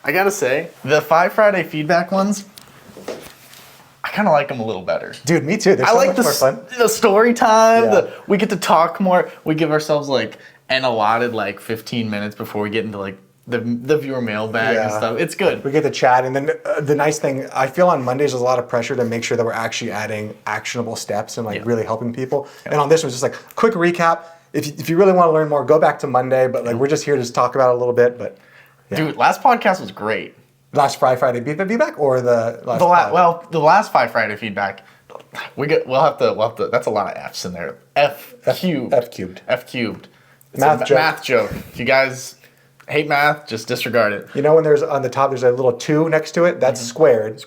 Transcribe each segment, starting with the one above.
I gotta say, the Five Friday feedback ones, I kind of like them a little better. Dude, me too. They're so much more fun. The story time. Yeah. We get to talk more. We give ourselves like an allotted like 15 minutes before we get into like the viewer mailbag and stuff. It's good. We get to chat, and then the nice thing, I feel on Mondays there's a lot of pressure to make sure that we're actually adding actionable steps and like really helping people. And on this one, just like quick recap. If you really want to learn more, go back to Monday. But like we're just here to just talk about it a lot. But dude, last podcast was great. Last Friday feedback or the last the last Five Friday feedback. We'll have to. That's a lot of F's in there. F cubed. It's math joke. If you guys hate math, just disregard it. You know when there's on the top there's a little 2 next to it? That's squared.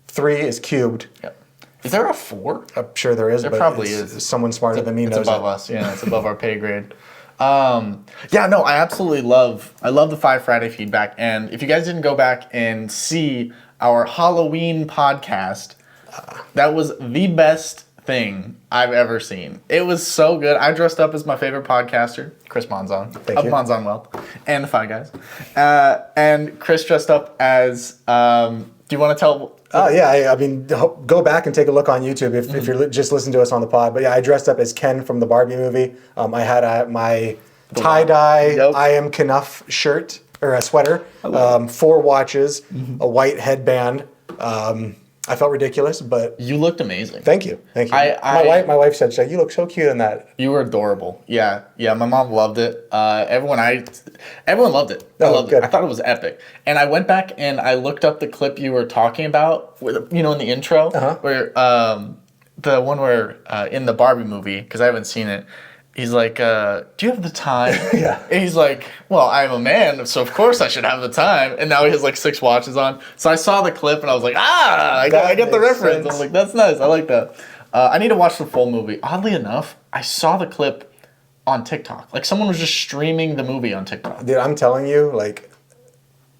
3 is cubed. Yep. Is there a 4? I'm sure there is. There but probably is. Someone smarter than me knows. It's above us. Yeah, it's above our pay grade. I absolutely love the Five Friday feedback. And if you guys didn't go back and see our Halloween podcast, that was the best thing I've ever seen. It was so good. I dressed up as my favorite podcaster, Chris Monzon of Monzon Wealth and the Fi Guys. And Chris dressed up as, do you want to tell? I mean, go back and take a look on YouTube if you're just listening to us on the pod. But yeah, I dressed up as Ken from the Barbie movie. I had my tie-dye I Am Knuff shirt, or a sweater, 4 watches, a white headband. I felt ridiculous, but... You looked amazing. Thank you. My wife said, you look so cute in that. You were adorable. Yeah, my mom loved it. Everyone loved it. I loved it. I thought it was epic. And I went back and I looked up the clip you were talking about, in the intro, where the one where in the Barbie movie, because I haven't seen it, he's like, do you have the time? And he's like, well, I'm a man, so of course I should have the time. And now he has like 6 watches on. So I saw the clip and I was like, I get the reference. Sense. I'm like, that's nice. I like that. I need to watch the full movie. Oddly enough, I saw the clip on TikTok. Like someone was just streaming the movie on TikTok. Dude, I'm telling you, like,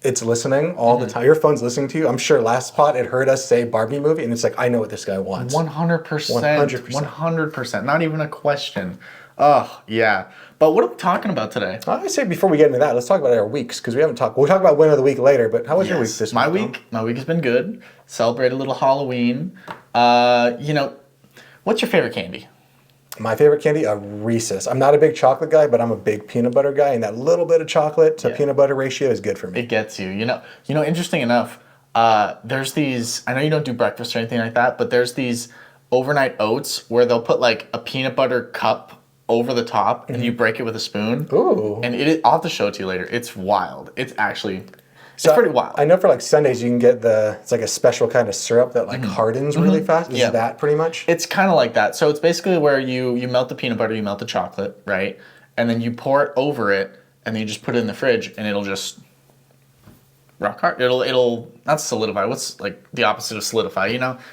it's listening all the time. Your phone's listening to you. I'm sure last spot it heard us say Barbie movie, and it's like, I know what this guy wants. 100%. 100%. Not even a question. Oh, yeah. But what are we talking about today? I say before we get into that, let's talk about our weeks, because we haven't talked. We'll talk about win of the week later, but how was your week this week? My week has been good. Celebrate a little Halloween. What's your favorite candy? My favorite candy? A Reese's. I'm not a big chocolate guy, but I'm a big peanut butter guy, and that little bit of chocolate to peanut butter ratio is good for me. It gets you. Interesting enough, there's these, I know you don't do breakfast or anything like that, but there's these overnight oats where they'll put like a peanut butter cup over the top and you break it with a spoon. Ooh. And I'll have to show it to you later. It's wild. It's pretty wild. I know for like Sundays you can get it's like a special kind of syrup that like hardens really fast. Is that pretty much? It's kind of like that. So it's basically where you melt the peanut butter, you melt the chocolate, right? And then you pour it over it and then you just put it in the fridge and it'll just rock hard. It'll not solidify. What's like the opposite of solidify,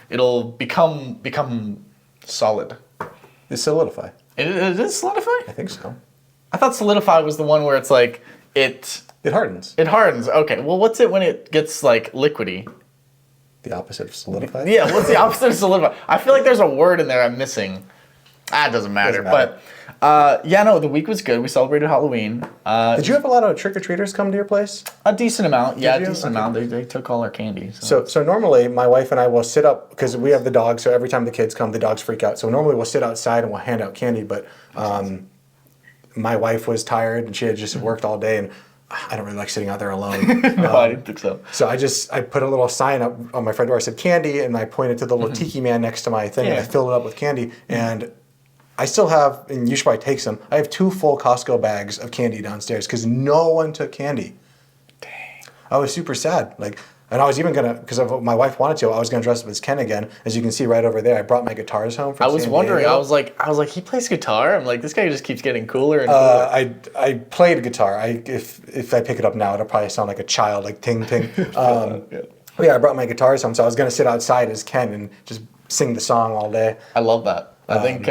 It'll become solid. It's solidify. It is solidify? I think so. I thought solidify was the one where it's like It hardens. It hardens. Okay. Well, what's it when it gets like liquidy? The opposite of solidify? Yeah, what's the opposite of solidify? I feel like there's a word in there I'm missing. It doesn't matter. But the week was good. We celebrated Halloween. Did you have a lot of trick-or-treaters come to your place? A decent amount. Yeah, a decent amount. They took all our candy. So normally my wife and I will sit up, because we have the dogs, so every time the kids come, the dogs freak out. So normally we'll sit outside and we'll hand out candy, but my wife was tired and she had just worked all day, and I don't really like sitting out there alone. No, I didn't think so. So I put a little sign up on my front door. I said candy, and I pointed to the little tiki man next to my thing, and I filled it up with candy. And I still have, and you should probably take some, I have 2 full Costco bags of candy downstairs because no one took candy. Dang. I was super sad. And I was even going to, because my wife wanted to, I was going to dress up as Ken again. As you can see right over there, I brought my guitars home from San Diego. Wondering, I was like, he plays guitar? I'm like, this guy just keets getting cooler and cooler. I played guitar. If I pick it up now, it'll probably sound like a child, like ting ting. I brought my guitars home, so I was going to sit outside as Ken and just sing the song all day. I love that. I think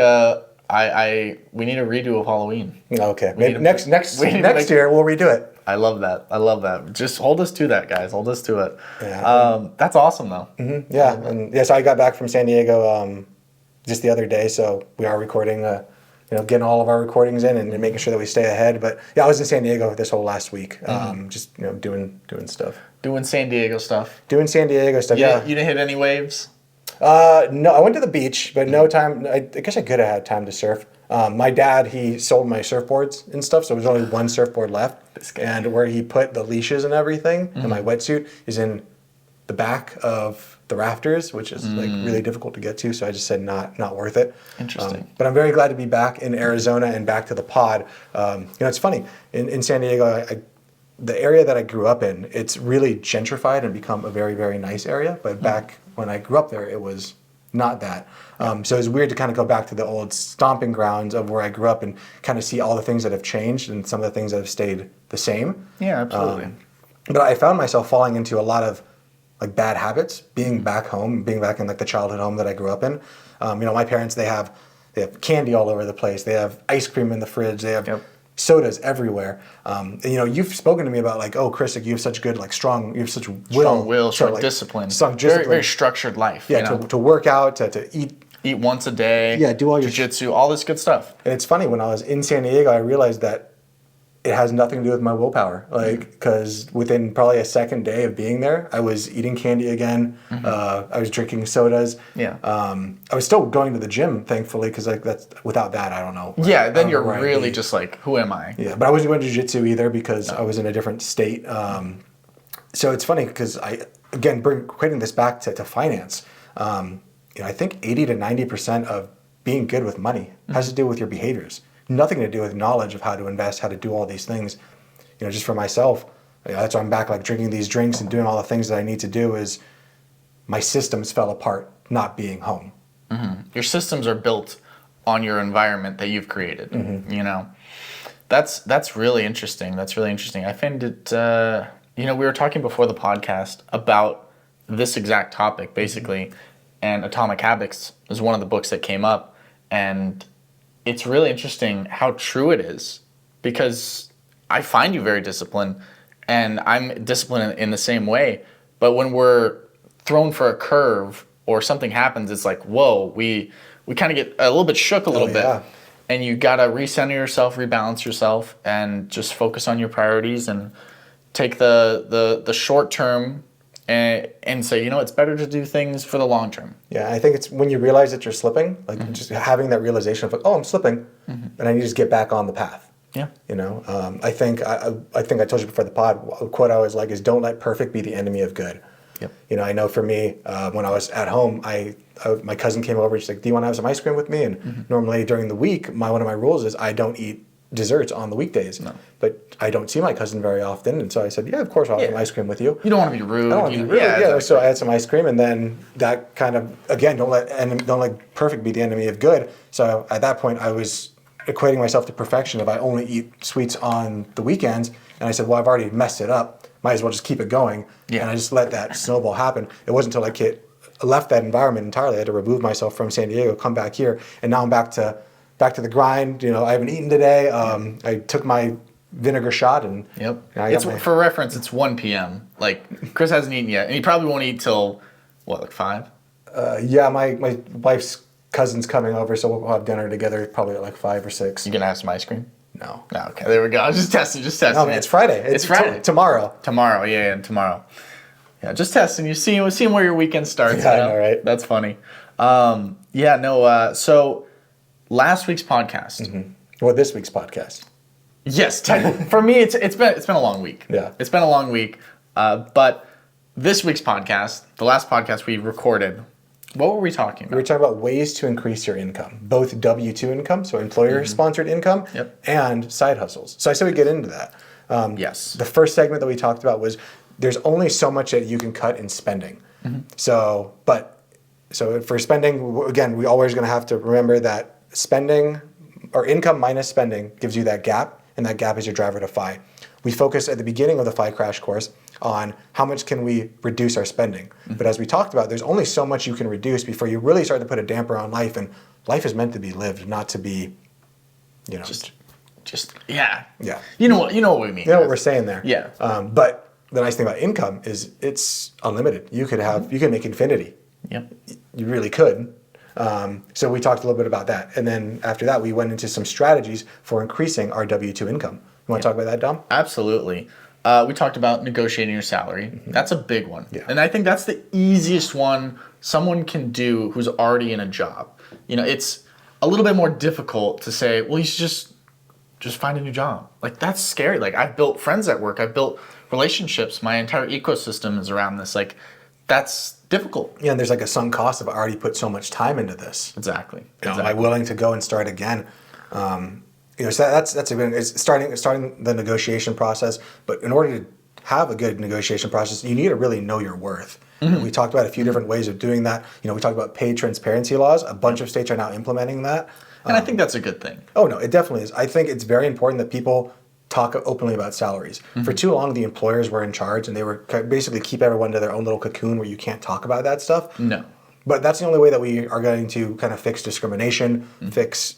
we need a redo of Halloween. Okay, maybe next year we'll redo it. I love that. Just hold us to that, guys. Hold us to it. Yeah. That's awesome, though. Mm-hmm. Yeah, so I got back from San Diego just the other day, so we are recording getting all of our recordings in and making sure that we stay ahead. But yeah, I was in San Diego this whole last week, just doing stuff. Doing San Diego stuff. Doing San Diego stuff. Yeah. You didn't hit any waves? No, I went to the beach, but no time. I guess I could have had time to surf. My dad, he sold my surfboards and stuff, so there was only one surfboard left. And where he put the leashes and everything, and my wetsuit is in the back of the rafters, which is like really difficult to get to. So I just said not worth it. Interesting. But I'm very glad to be back in Arizona and back to the pod. It's funny in San Diego. The area that I grew up in, it's really gentrified and become a very, very nice area. But back when I grew up there, it was not that. So it's weird to kind of go back to the old stomping grounds of where I grew up and kind of see all the things that have changed and some of the things that have stayed the same. Yeah, absolutely. But I found myself falling into a lot of like bad habits, being back home, being back in like the childhood home that I grew up in. My parents, they have candy all over the place. They have ice cream in the fridge. They have sodas everywhere. You've spoken to me about like, oh, Chris, like you have such good, like you have such will, strong discipline. Very, very structured life. Yeah, to work out, to eat once a day. Yeah, do all your jiu-jitsu, all this good stuff. And it's funny, when I was in San Diego, I realized that it has nothing to do with my willpower. Because within probably a second day of being there, I was eating candy again. I was drinking sodas. Yeah. I was still going to the gym, thankfully, because without that, I don't know. Yeah, then you're really just like, who am I? Yeah, but I wasn't going to jiu-jitsu either because I was in a different state. So it's funny because equating this back to finance. I think 80 to 90% of being good with money has to do with your behaviors. Nothing to do with knowledge of how to invest, how to do all these things. Just for myself, that's why I'm back like drinking these drinks and doing all the things that I need to do is my systems fell apart not being home. Your systems are built on your environment that you've created. That's really interesting. That's really interesting. I find it, we were talking before the podcast about this exact topic basically, and Atomic Habits was one of the books that came up, and it's really interesting how true it is, because I find you very disciplined and I'm disciplined in the same way. But when we're thrown for a curve or something happens, it's like, whoa, we kind of get a little bit shook a little bit. And you got to recenter yourself, rebalance yourself, and just focus on your priorities and take the short term and say, it's better to do things for the long term. Yeah, I think it's when you realize that you're slipping, like just having that realization of like, oh, I'm slipping, and I need to just get back on the path. Yeah. I think I told you before the pod, a quote I always like is, don't let perfect be the enemy of good. Yep. I know for me, when I was at home, my cousin came over and she's like, do you want to have some ice cream with me? And normally during the week, one of my rules is I don't eat desserts on the weekdays. No. But I don't see my cousin very often, and so I said, yeah, of course I'll have some ice cream with you. You don't want to be rude. I don't want to be rude. Yeah, exactly. So I had some ice cream, and then that kind of, again, don't let perfect be the enemy of good. So at that point I was equating myself to perfection if I only eat sweets on the weekends, and I said, well, I've already messed it up, might as well just keep it going. And I just let that snowball happen. It wasn't until I left that environment entirely, I had to remove myself from San Diego, come back here, and now I'm back to the grind. I haven't eaten today. I took my vinegar shot and for reference, it's 1 p.m. Like Chris hasn't eaten yet, and he probably won't eat till what, like 5? My wife's cousin's coming over, so we'll have dinner together probably at like 5 or 6. You gonna have some ice cream? No. Okay, there we go. I was just testing. No, man, it's Friday. It's Friday. Tomorrow. Tomorrow, yeah, tomorrow. Yeah, just testing. You seeing where your weekend starts. Yeah, I know, right? That's funny. So last week's podcast. Well, this week's podcast. Yes, for me, it's been a long week. Yeah, it's been a long week. But this week's podcast, the last podcast we recorded, what were we talking about? We were talking about ways to increase your income, both W-2 income, so employer-sponsored income, and side hustles. So I said we get into that. Yes. The first segment that we talked about was there's only so much that you can cut in spending. So for spending, again, we always going to have to remember that spending or income minus spending gives you that gap, and that gap is your driver to FI. We focus at the beginning of the FI crash course on how much can we reduce our spending. But as we talked about, there's only so much you can reduce before you really start to put a damper on life, and life is meant to be lived, not to be, just yeah. You know what we mean. You know what we're saying there. Yeah. But the nice thing about income is it's unlimited. You can make infinity. Yep. You really could. So we talked a little bit about that. And then after that, we went into some strategies for increasing our W-2 income. You want to talk about that, Dom? Absolutely. We talked about negotiating your salary. That's a big one. Yeah. And I think that's the easiest one someone can do who's already in a job. It's a little bit more difficult to say, well, you should just find a new job. Like, that's scary. Like, I've built friends at work. I've built relationships. My entire ecosystem is around this. Like, that's difficult. Yeah, and there's like a sunk cost of I already put so much time into this. Exactly. Am I willing to go and start again? So that's it's starting the negotiation process. But in order to have a good negotiation process, you need to really know your worth. We talked about a few different ways of doing that. We talked about paid transparency laws. A bunch of states are now implementing that. And I think that's a good thing. Oh, no, it definitely is. I think it's very important that people talk openly about salaries. For too long, the employers were in charge, and they were basically keep everyone to their own little cocoon where you can't talk about that stuff. No. But that's the only way that we are going to kind of fix discrimination, fix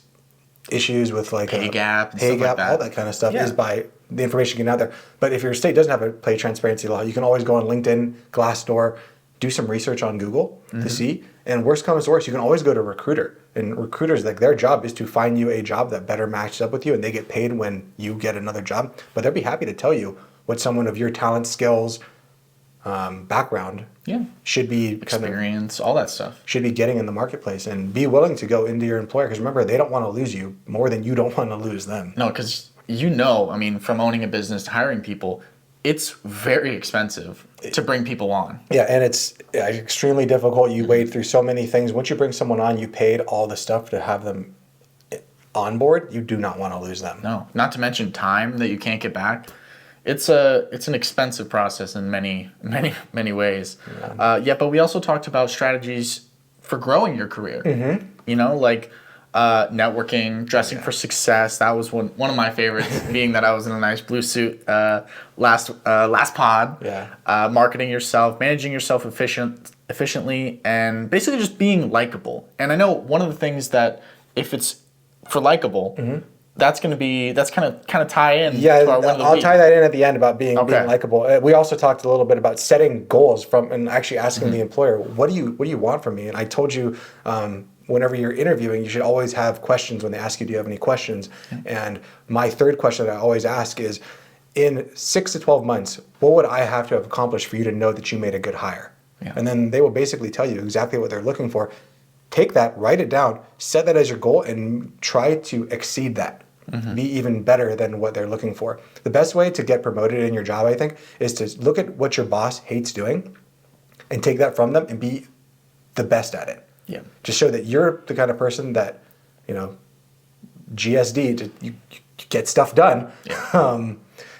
issues with like pay gap, all that kind of stuff is by the information getting out there. But if your state doesn't have a pay transparency law, you can always go on LinkedIn, Glassdoor, do some research on Google to see. And worst comes to worst, you can always go to Recruiter. And recruiters, like, their job is to find you a job that better matches up with you, and they get paid when you get another job. But they'll be happy to tell you what someone of your talent, skills, background should be experience, all that stuff should be getting in the marketplace, and be willing to go into your employer, because remember, they don't want to lose you more than you don't want to lose them. No, because from owning a business to hiring people, it's very expensive to bring people on. Yeah, and it's extremely difficult. You wade through so many things. Once you bring someone on, you paid all the stuff to have them on board. You do not want to lose them. No, not to mention time that you can't get back. It's an expensive process in many ways. But we also talked about strategies for growing your career. Like networking, dressing for success. That was one of my favorites, being that I was in a nice blue suit last pod. Marketing yourself, managing yourself efficiently, and basically just being likable. And I know one of the things that, if it's for likable, that's kind of tie in. Yeah, to our win of the I'll week. tie that in at the end about being likable. We also talked a little bit about setting goals and actually asking the employer, what do you want from me? And I told you, whenever you're interviewing, you should always have questions when they ask you, do you have any questions? And my third question that I always ask is, in 6 to 12 months, what would I have to have accomplished for you to know that you made a good hire? And then they will basically tell you exactly what they're looking for. Take that, write it down, set that as your goal, and try to exceed that. Be even better than what they're looking for. The best way to get promoted in your job, I think, is to look at what your boss hates doing and take that from them and be the best at it. Just show that you're the kind of person that, GSD, you get stuff done.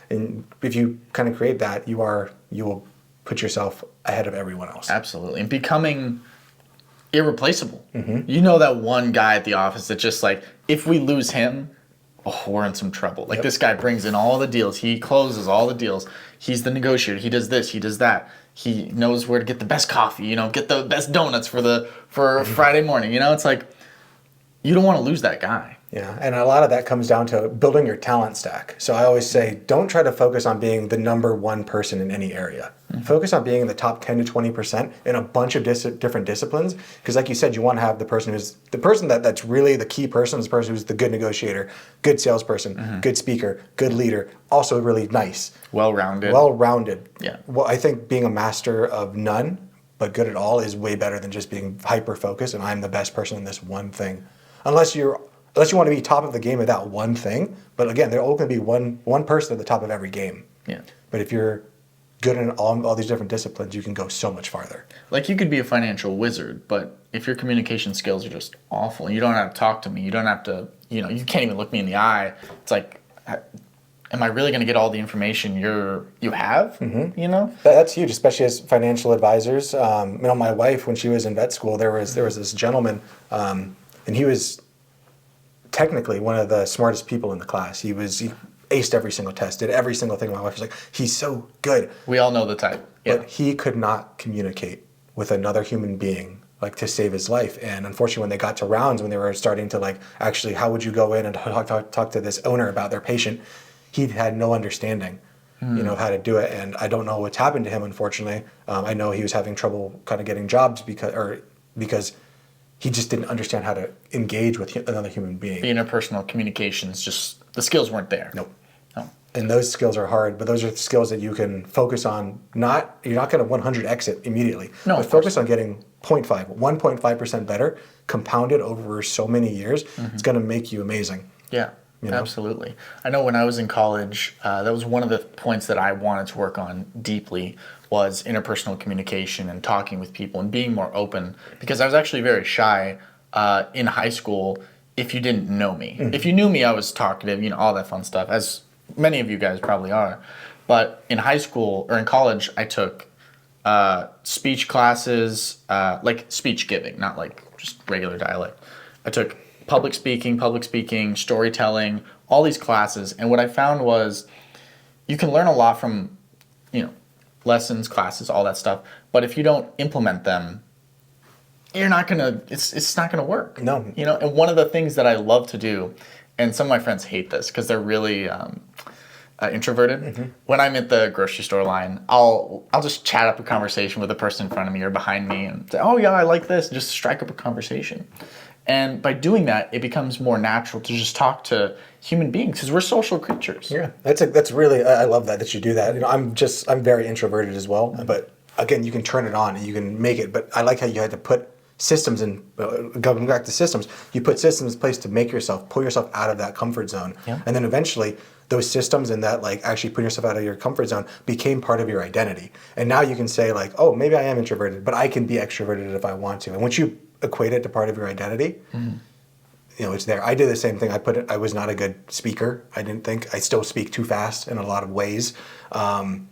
And if you kind of create that, you will put yourself ahead of everyone else. Absolutely. And becoming irreplaceable. You know that one guy at the office that just, like, if we lose him, we're in some trouble. Like, this guy brings in all the deals. He closes all the deals. He's the negotiator. He does this. He does that. He knows where to get the best coffee, get the best donuts for Friday morning. It's like, you don't want to lose that guy. Yeah, and a lot of that comes down to building your talent stack. So I always say, don't try to focus on being the number one person in any area. Focus on being in the top 10 to 20% in a bunch of different disciplines. Because like you said, you want to have the person that's really the key person, is the person who's the good negotiator, good salesperson, good speaker, good leader, also really nice. Well-rounded. Yeah. Well, I think being a master of none, but good at all, is way better than just being hyper-focused and I'm the best person in this one thing. Unless you want to be top of the game at that one thing. But again, there will only be one person at the top of every game. Yeah. But if you're good in all these different disciplines, you can go so much farther. Like, you could be a financial wizard, but if your communication skills are just awful, you don't have to talk to me, you don't have to, you can't even look me in the eye. It's like, am I really going to get all the information you have? That's huge, especially as financial advisors. My wife, when she was in vet school, there was this gentleman, and he was technically one of the smartest people in the class. He aced every single test, did every single thing. My wife was like, he's so good. We all know the type. Yeah. But he could not communicate with another human being, like, to save his life. And unfortunately, when they got to rounds, when they were starting to, like, actually, how would you go in and talk to this owner about their patient, he had no understanding, of how to do it. And I don't know what's happened to him, unfortunately. I know he was having trouble kind of getting jobs because he just didn't understand how to engage with another human being. The interpersonal communications, just the skills weren't there. Nope. No. And those skills are hard, but those are skills that you can focus on. You're not going to 100 exit immediately. No, but focus on getting 1.5% better, compounded over so many years. It's going to make you amazing. Yeah, absolutely. I know when I was in college, that was one of the points that I wanted to work on deeply was interpersonal communication and talking with people and being more open, because I was actually very shy in high school if you didn't know me. If you knew me, I was talkative, all that fun stuff, as many of you guys probably are. But in high school or in college, I took speech classes, like speech giving, not like just regular dialect. I took public speaking, storytelling, all these classes. And what I found was you can learn a lot from, lessons, classes, all that stuff. But if you don't implement them, you're not gonna. It's not gonna work. No. And one of the things that I love to do, and some of my friends hate this because they're really introverted. When I'm at the grocery store line, I'll just chat up a conversation with the person in front of me or behind me and say, "Oh yeah, I like this," and just strike up a conversation. And by doing that, it becomes more natural to just talk to human beings because we're social creatures. Yeah, that's really, I love that you do that. I'm very introverted as well, but again, you can turn it on and you can make it. But I like how you had to put systems in, going back to systems, you put systems in place to pull yourself out of that comfort zone. Yeah. And then eventually those systems and that actually putting yourself out of your comfort zone became part of your identity. And now you can say oh, maybe I am introverted, but I can be extroverted if I want to. And once you equate it to part of your identity, it's there. I did the same thing. I was not a good speaker. I didn't think. I still speak too fast in a lot of ways. And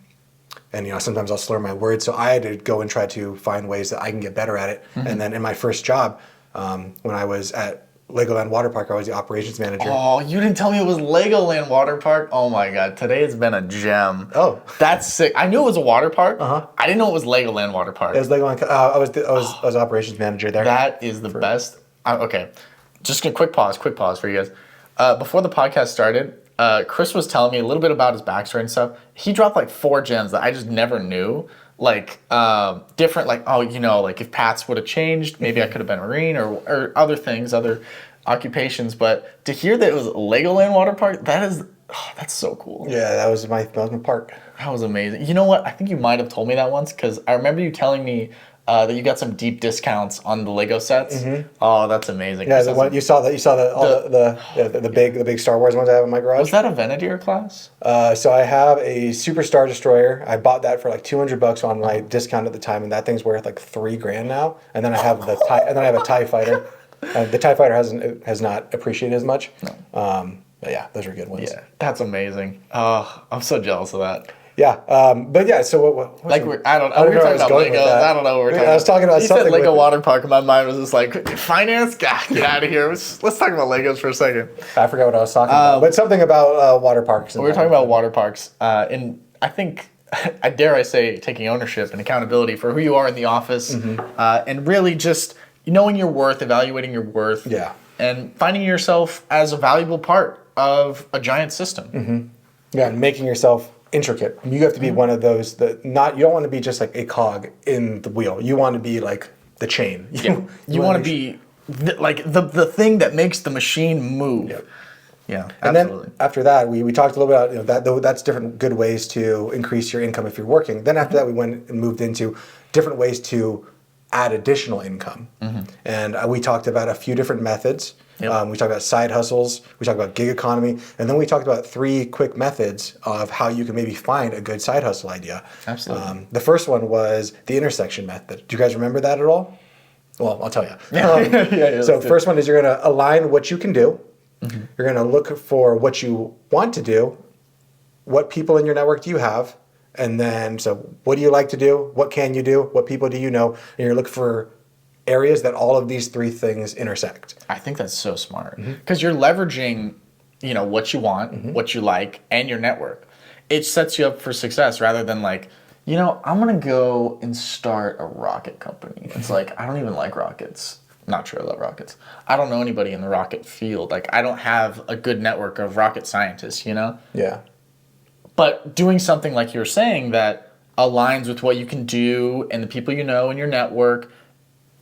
sometimes I'll slur my words. So I had to go and try to find ways that I can get better at it. And then in my first job, when I was at Legoland Water Park, I was the operations manager. Oh, you didn't tell me it was Legoland Water Park? Oh my God, today has been a gem. Oh. That's sick. I knew it was a water park. I didn't know it was Legoland Water Park. It was Legoland. I was operations manager there. That is the best. Okay, just a quick pause for you guys. Before the podcast started, Chris was telling me a little bit about his backstory and stuff. He dropped 4 gems that I just never knew. Different, if paths would have changed, maybe I could have been a Marine or other things, other occupations. But to hear that it was Legoland Water Park, that's so cool. Yeah, that was my park. That was amazing. You know what? I think you might have told me that once because I remember you telling me that you got some deep discounts on the Lego sets. Oh, that's amazing. Yeah, the one you saw the big Star Wars ones I have in my garage. Was that a Venator class? So I have a Super Star Destroyer. I bought that for $200 on my discount at the time, and that thing's worth $3,000 now. And then I have a TIE Fighter. The TIE Fighter has not appreciated as much. No. But yeah, those are good ones. Yeah, that's amazing. Oh, I'm so jealous of that. Yeah, but yeah. So what I don't know. We were talking about Legos. I don't know what we're talking about. I was talking about something. You said Lego Water Park, and my mind was just finance. God, get out of here. Let's talk about Legos for a second. I forgot what I was talking about, but something about water parks. We were talking about water parks, and I think, I dare I say, taking ownership and accountability for who you are in the office, and really just knowing your worth, evaluating your worth, and finding yourself as a valuable part of a giant system. Yeah, and making yourself intricate. You have to be one of those you don't want to be just a cog in the wheel. You want to be the chain. You want to be the thing that makes the machine move. Yep. Yeah, and absolutely. Then after that, we talked a little bit about that's different good ways to increase your income if you're working. Then after that, we went and moved into different ways to add additional income. And we talked about a few different methods. Yep. We talked about side hustles, we talked about gig economy, and then we talked about 3 quick methods of how you can maybe find a good side hustle idea. Absolutely. The first one was the intersection method. Do you guys remember that at all? Well, I'll tell you. So first one is you're going to align what you can do. You're going to look for what you want to do, what people in your network do you have, and then so what do you like to do, what can you do, what people do you know, and you're looking for areas that all of these 3 things intersect. I think that's so smart because you're leveraging, what you want, what you like, and your network. It sets you up for success rather than I'm gonna go and start a rocket company. It's I don't even like rockets. Not true, I love rockets. I don't know anybody in the rocket field. I don't have a good network of rocket scientists. Yeah. But doing something like you're saying that aligns with what you can do and the people you know in your network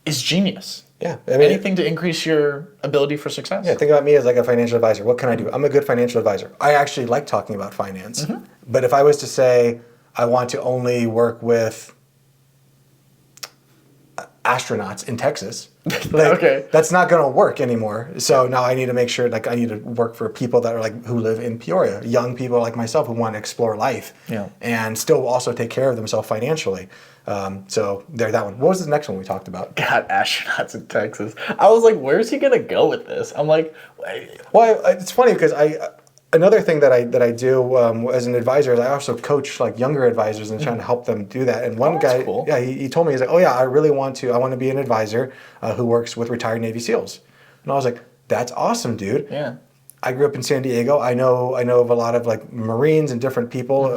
is genius. Yeah. Anything to increase your ability for success. Yeah, think about me as like a financial advisor. What can I do? I'm a good financial advisor. I actually like talking about finance. But if I was to say I want to only work with astronauts in Texas, that's not going to work anymore. So now I need to make sure, like, I need to work for people that are like who live in Peoria, young people like myself who want to explore life and still also take care of themselves financially. So there's that one. What was the next one we talked about? God, astronauts in Texas. I was like, where's he gonna go with this? I'm like, well, it's funny because another thing that I do as an advisor is I also coach like younger advisors and trying to help them do that. And one guy, cool. he told me, he's like, oh yeah, I want to be an advisor who works with retired Navy SEALs. And I was like, that's awesome, dude. Yeah. I grew up in San Diego. I know of a lot of like Marines and different people.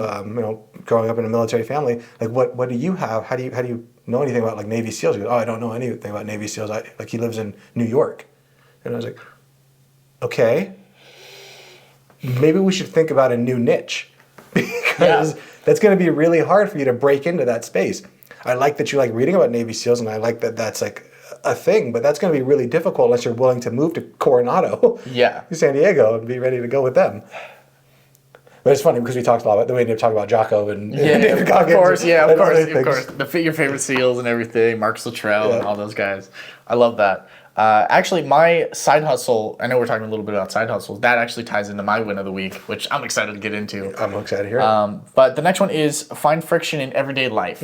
Growing up in a military family. Like, what do you have? How do you know anything about like Navy SEALs? He goes, oh, I don't know anything about Navy SEALs. Like he lives in New York, and I was like, okay. Maybe we should think about a new niche because that's going to be really hard for you to break into that space. I like that you like reading about Navy SEALs, and I like that that's like a thing, but that's going to be really difficult unless you're willing to move to Coronado, San Diego, and be ready to go with them. But it's funny because we talked a lot about the way we talk about Jocko and David Goggins. Of course. Your favorite SEALs and everything, Mark Luttrell and all those guys. I love that. Actually, my side hustle, I know we're talking a little bit about side hustles, that actually ties into my win of the week, which I'm excited to get into. I'm excited to hear it. But the next one is find friction in everyday life.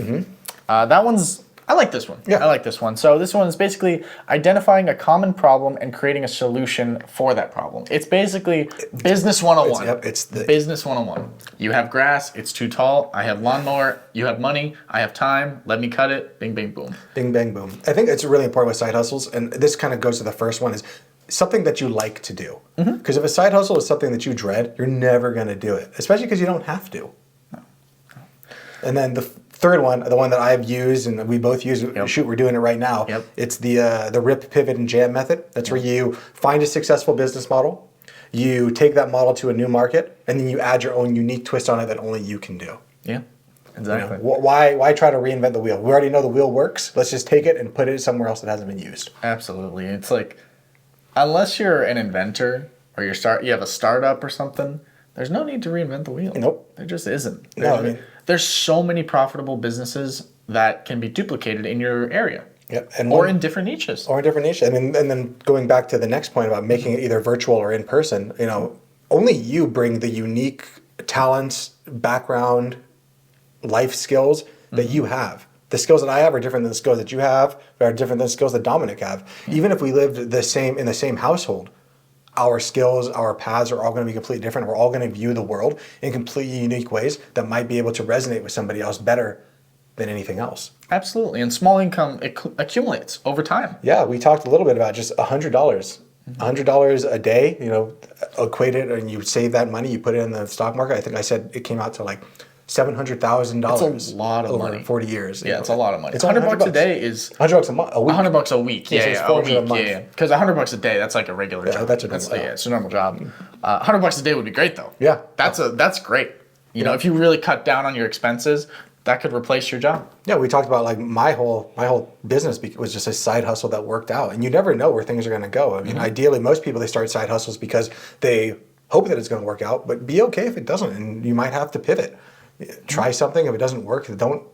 That one's, I like this one. I like this one. So this one is basically identifying a common problem and creating a solution for that problem. It's basically business 101. It's the business 101. You have grass, it's too tall. I have lawnmower. You have money. I have time. Let me cut it. Bing, bang, boom. Bing, bang, boom. I think it's really important with side hustles, and this kind of goes to the first one, is something that you like to do. Because if a side hustle is something that you dread, you're never going to do it, especially because you don't have to. No. And then the third one, the one that I've used and we both use, shoot, we're doing it right now. It's the rip, pivot, and jam method. That's where you find a successful business model, you take that model to a new market, and then you add your own unique twist on it that only you can do. Yeah, exactly. Why try to reinvent the wheel? We already know the wheel works. Let's just take it and put it somewhere else that hasn't been used. Absolutely. It's like, unless you're an inventor or you have a startup or something, there's no need to reinvent the wheel. Nope. There just isn't. There's so many profitable businesses that can be duplicated in your area. Yep. Or in different niches. And then going back to the next point about making it either virtual or in person, only you bring the unique talents, background, life skills that you have. The skills that I have are different than the skills that you have, are different than the skills that Dominic have. Even if we lived in the same household, our skills, our paths are all going to be completely different. We're all going to view the world in completely unique ways that might be able to resonate with somebody else better than anything else. Absolutely. And small income accumulates over time. Yeah, we talked a little bit about just $100. $100 a day, equate it, and you save that money, you put it in the stock market. I think I said it came out to like $700,000. It's a lot of money. 40 years. Yeah, it's a lot of money. It's $100 a day is $100 a month, a week. $100 a week. Yeah, a week. Yeah. Because $100 a day, that's like a regular job. That's a normal job. It's a normal job. $100 a day would be great though. Yeah, that's great. If you really cut down on your expenses, that could replace your job. Yeah, we talked about like my whole business was just a side hustle that worked out, and you never know where things are going to go. I mean, ideally, most people they start side hustles because they hope that it's going to work out, but be okay if it doesn't, and you might have to pivot. Try something. If it doesn't work,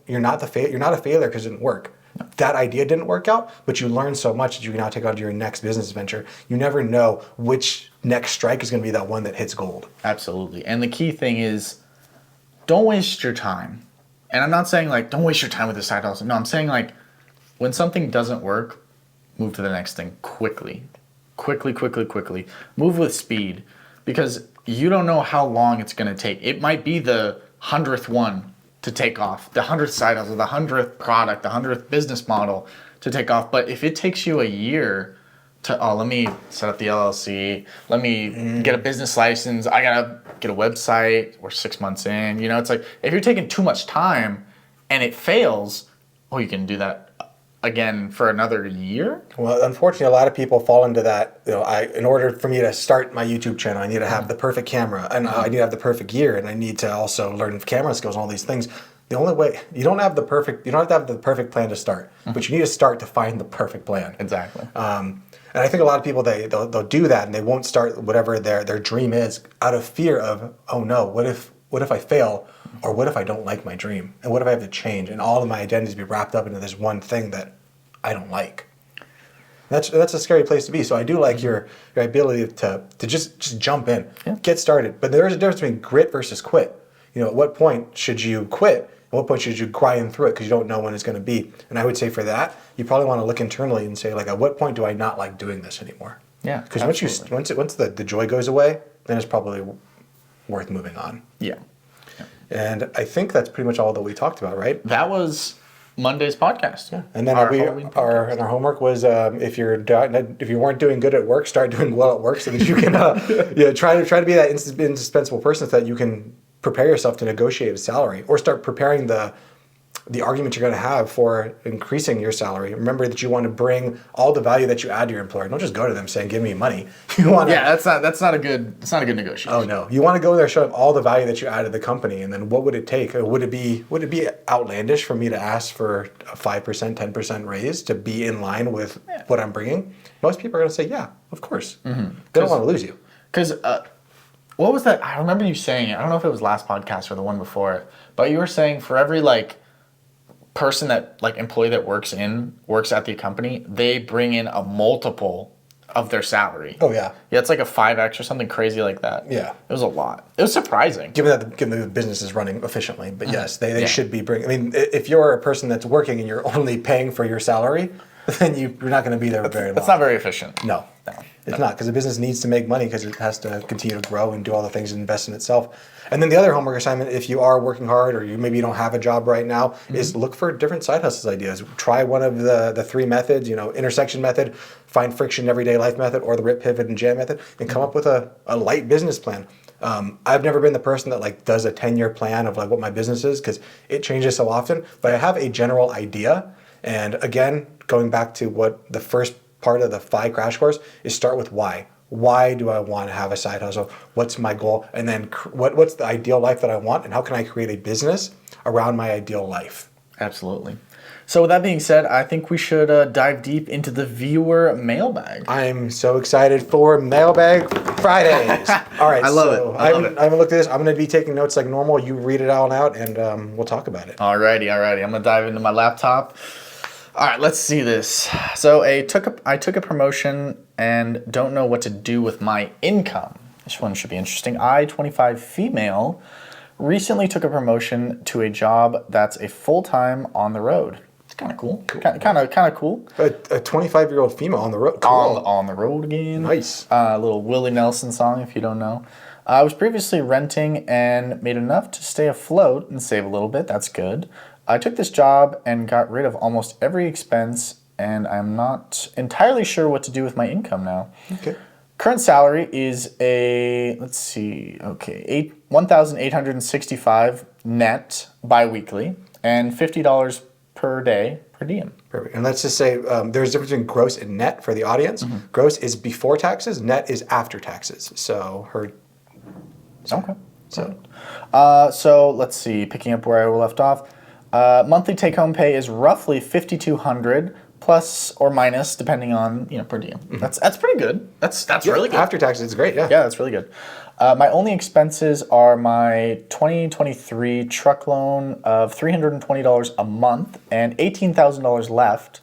you're not a failure because it didn't work. That idea didn't work out, but you learned so much that you can now take on to your next business venture. You never know which next strike is going to be that one that hits gold. Absolutely. And the key thing is, don't waste your time. And I'm not saying like, don't waste your time with this side hustle. No, I'm saying like, when something doesn't work, move to the next thing quickly. Quickly. Move with speed, because you don't know how long it's going to take. It might be the 100th one to take off, the 100th side hustle, the 100th product, the 100th business model to take off. But if it takes you a year to, let me set up the LLC, let me get a business license, I gotta get a website, we're 6 months in, it's like, if you're taking too much time and it fails, you can do that again for another year? Well, unfortunately, a lot of people fall into that. In order for me to start my YouTube channel, I need to have the perfect camera, and I need to have the perfect gear, and I need to also learn camera skills and all these things. the only way you don't have to have the perfect plan to start, but you need to start to find the perfect plan. Exactly. And I think a lot of people they'll do that and they won't start whatever their dream is out of fear of, oh no, what if I fail, or what if I don't like my dream, and what if I have to change and all of my identities be wrapped up into this one thing that I don't like. That's a scary place to be. So I do like your ability to just jump in, get started. But there is a difference between grit versus quit. At what point should you quit? At what point should you grind through it because you don't know when it's going to be? And I would say for that, you probably want to look internally and say, like, at what point do I not like doing this anymore? Yeah. Because once the joy goes away, then it's probably worth moving on. Yeah. And I think that's pretty much all that we talked about, right? That was Monday's podcast. Yeah. And then our homework was if you weren't doing good at work, start doing well at work so that you can try to be that indispensable person so that you can prepare yourself to negotiate a salary, or start preparing the argument you're going to have for increasing your salary. Remember that you want to bring all the value that you add to your employer. Don't just go to them saying, "Give me money." You want that's not a good negotiation. Oh no, you want to go there showing all the value that you add to the company, and then what would it take? Would it be outlandish for me to ask for a 5%, 10% raise to be in line with what I'm bringing? Most people are going to say, "Yeah, of course." Mm-hmm. They don't want to lose you. Because what was that? I remember you saying it. I don't know if it was last podcast or the one before, but you were saying for every person that employee that works at the company, they bring in a multiple of their salary. Oh yeah. Yeah, it's like a 5x or something crazy like that. Yeah. It was a lot. It was surprising. Given the business is running efficiently, but yes, they should be bringing. I mean, if you're a person that's working and you're only paying for your salary, then you're not going to be there very long. That's not very efficient. No. It's not, because the business needs to make money because it has to continue to grow and do all the things and invest in itself. And then the other homework assignment, if you are working hard or you don't have a job right now, is look for different side hustles ideas. Try one of the three methods, intersection method, find friction, everyday life method, or the rip, pivot, and jam method, and come up with a light business plan. I've never been the person that does a 10-year plan of what my business is, because it changes so often, but I have a general idea. And again, going back to what the first part of the FI crash course is, start with why. Why do I want to have a side hustle? What's my goal? And then what's the ideal life that I want? And how can I create a business around my ideal life? Absolutely. So with that being said, I think we should dive deep into the viewer mailbag. I'm so excited for Mailbag Fridays. All right. I love it. I haven't looked at this. I'm going to be taking notes like normal. You read it all out, and we'll talk about it. Alrighty. I'm going to dive into my laptop. All right, let's see this. So I took a promotion and don't know what to do with my income. This one should be interesting. I, 25 female, recently took a promotion to a job that's a full-time on the road. It's kind of cool. Kind of cool. A 25-year-old female on the road. Cool. On the road again. Nice. A little Willie Nelson song, if you don't know. I was previously renting and made enough to stay afloat and save a little bit. That's good. I took this job and got rid of almost every expense, and I'm not entirely sure what to do with my income now. Okay. Current salary is $1,865 net biweekly and $50 per day per diem. Perfect. And let's just say there's a difference between gross and net for the audience. Mm-hmm. Gross is before taxes. Net is after taxes. So her. Okay. So let's see. Picking up where I left off. Monthly take-home pay is roughly $5,200 plus or minus, depending on per diem. Mm-hmm. That's pretty good. That's really good. After taxes, it's great. Yeah. Yeah, that's really good. My only expenses are my 2023 truck loan of $320 a month and $18,000 left.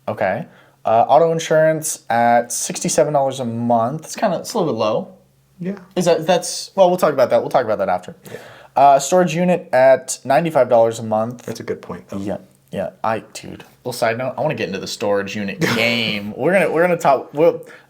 Okay. Auto insurance at $67 a month. It's a little bit low. Yeah. We'll talk about that. We'll talk about that after. Yeah. Storage unit at $95 a month. That's a good point, though. Yeah. Little side note, I want to get into the storage unit game. We're gonna talk.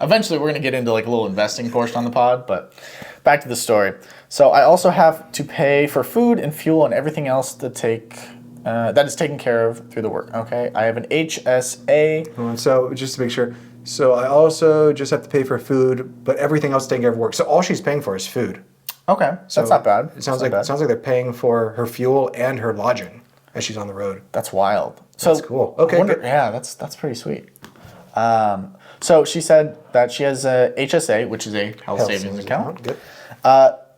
Eventually we're gonna get into a little investing portion on the pod, but back to the story. So I also have to pay for food and fuel and everything else that is taken care of through the work. Okay, I have an HSA. So just to make sure. So I also just have to pay for food, but everything else is taken care of work. So all she's paying for is food. Okay, so that's not bad. It sounds like they're paying for her fuel and her lodging as she's on the road. That's wild. That's cool. Okay, yeah, that's pretty sweet. So she said that she has a HSA, which is a health savings account. Good.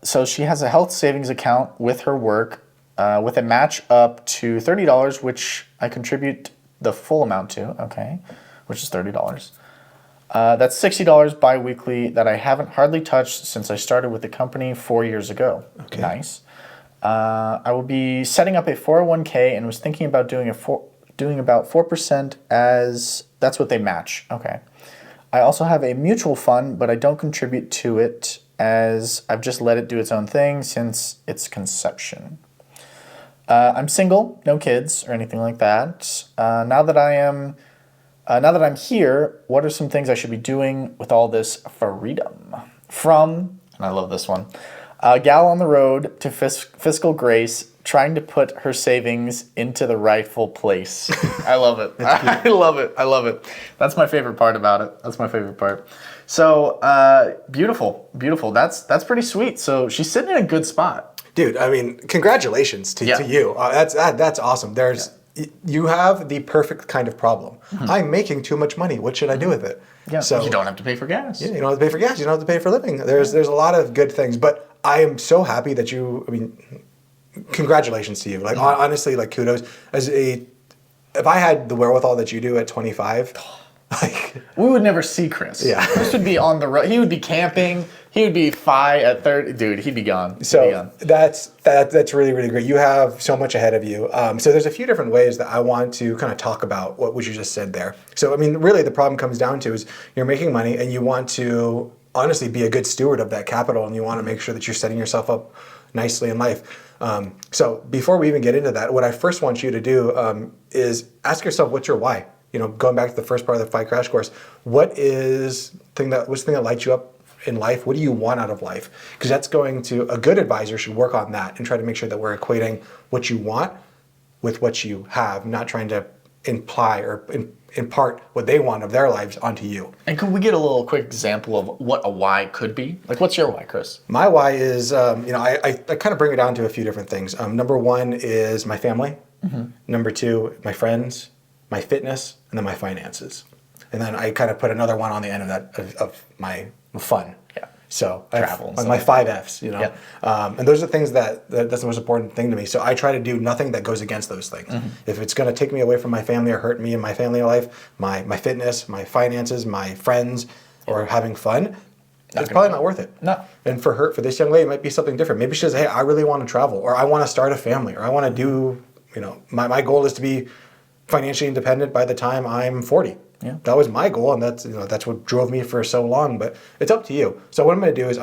So she has a health savings account with her work, with a match up to $30, which I contribute the full amount to, okay, which is $30. That's $60 bi-weekly that I haven't hardly touched since I started with the company 4 years ago. Okay. Nice. I will be setting up a 401k and was thinking about doing about 4% as that's what they match. Okay. I also have a mutual fund, but I don't contribute to it as I've just let it do its own thing since its conception. I'm single, no kids or anything like that. Now that I'm here, what are some things I should be doing with all this freedom? From, and I love this one, a gal on the road to fiscal grace, trying to put her savings into the rightful place. I love it. I love it. I love it. That's my favorite part about it. That's my favorite part. So beautiful, beautiful. That's pretty sweet. So she's sitting in a good spot. Dude, I mean, congratulations to you. That's awesome. You have the perfect kind of problem. Mm-hmm. I'm making too much money. What should I do with it? Yeah, so you don't have to pay for gas. Yeah, you don't have to pay for gas. You don't have to pay for living. There's a lot of good things, but I am so happy that congratulations to you. Like, honestly, like, kudos. If I had the wherewithal that you do at 25, like, we would never see Chris. Yeah. Chris would be on the road. He would be camping. He would be at 30. Dude, he'd be gone. That's really, really great. You have so much ahead of you. So there's a few different ways that I want to kind of talk about what you just said there. So, I mean, really the problem comes down to is you're making money and you want to honestly be a good steward of that capital, and you want to make sure that you're setting yourself up nicely in life. So before we even get into that, what I first want you to do is ask yourself, what's your why? You know, going back to the first part of the FI Crash Course, what's the thing that lights you up in life? What do you want out of life? Because a good advisor should work on that and try to make sure that we're equating what you want with what you have, not trying to imply or impart what they want of their lives onto you. And could we get a little quick example of what a why could be? Like, what's your why, Chris? My why is, I kind of bring it down to a few different things. Number one is my family. Mm-hmm. Number two, my friends, my fitness, and then my finances. And then I kind of put another one on the end of that, of my fun. Yeah. So travel. My 5 Fs, you know. Yeah. And those are things that's the most important thing to me. So I try to do nothing that goes against those things. Mm-hmm. If it's going to take me away from my family or hurt me in my family life, my fitness, my finances, my friends, or having fun, it's probably not worth it. No. And for this young lady, it might be something different. Maybe she says, hey, I really want to travel, or I want to start a family, or I want to do, my goal is to be financially independent by the time I'm 40. Yeah. That was my goal, and that's what drove me for so long, but it's up to you. So what I'm going to do is